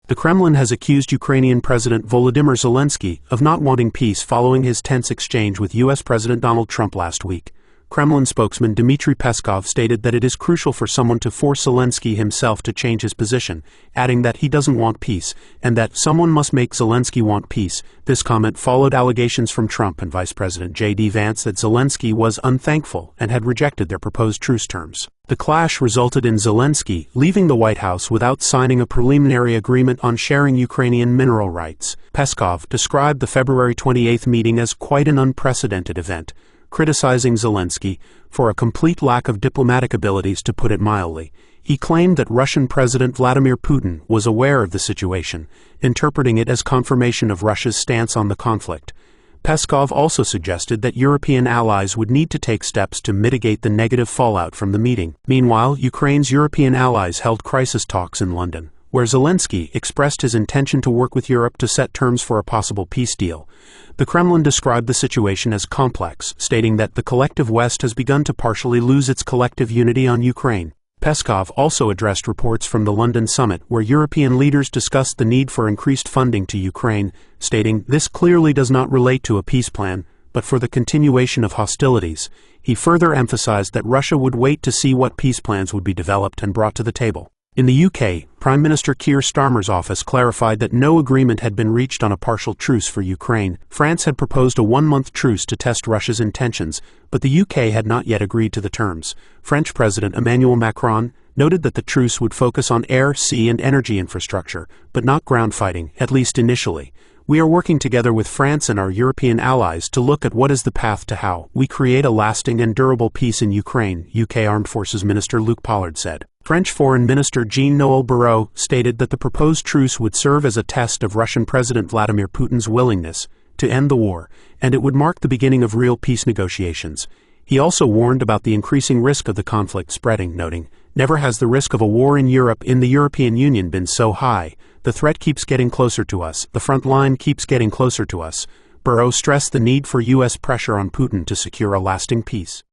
The Kremlin has accused Ukrainian President Volodymyr Zelensky of not wanting peace following his tense exchange with U.S. President Donald Trump last week. Kremlin spokesman Dmitry Peskov stated that it is crucial for someone to force Zelensky himself to change his position, adding that he doesn't want peace, and that someone must make Zelensky want peace. This comment followed allegations from Trump and Vice President J.D. Vance that Zelensky was unthankful and had rejected their proposed truce terms. The clash resulted in Zelensky leaving the White House without signing a preliminary agreement on sharing Ukrainian mineral rights. Peskov described the February 28 meeting as quite an unprecedented event, criticizing Zelensky for a complete lack of diplomatic abilities, to put it mildly. He claimed that Russian President Vladimir Putin was aware of the situation, interpreting it as confirmation of Russia's stance on the conflict. Peskov also suggested that European allies would need to take steps to mitigate the negative fallout from the meeting. Meanwhile, Ukraine's European allies held crisis talks in London, where Zelensky expressed his intention to work with Europe to set terms for a possible peace deal. The Kremlin described the situation as complex, stating that the collective West has begun to partially lose its collective unity on Ukraine. Peskov also addressed reports from the London summit, where European leaders discussed the need for increased funding to Ukraine, stating, "This clearly does not relate to a peace plan, but for the continuation of hostilities." He further emphasized that Russia would wait to see what peace plans would be developed and brought to the table. In the UK, Prime Minister Keir Starmer's office clarified that no agreement had been reached on a partial truce for Ukraine. France had proposed a one-month truce to test Russia's intentions, but the UK had not yet agreed to the terms. French President Emmanuel Macron noted that the truce would focus on air, sea, and energy infrastructure, but not ground fighting, at least initially. "We are working together with France and our European allies to look at what is the path to how we create a lasting and durable peace in Ukraine," UK Armed Forces Minister Luc Pollard said. French Foreign Minister Jean-Noël Barrot stated that the proposed truce would serve as a test of Russian President Vladimir Putin's willingness to end the war, and it would mark the beginning of real peace negotiations. He also warned about the increasing risk of the conflict spreading, noting, "Never has the risk of a war in Europe in the European Union been so high. The threat keeps getting closer to us. The front line keeps getting closer to us." Barrot stressed the need for U.S. pressure on Putin to secure a lasting peace.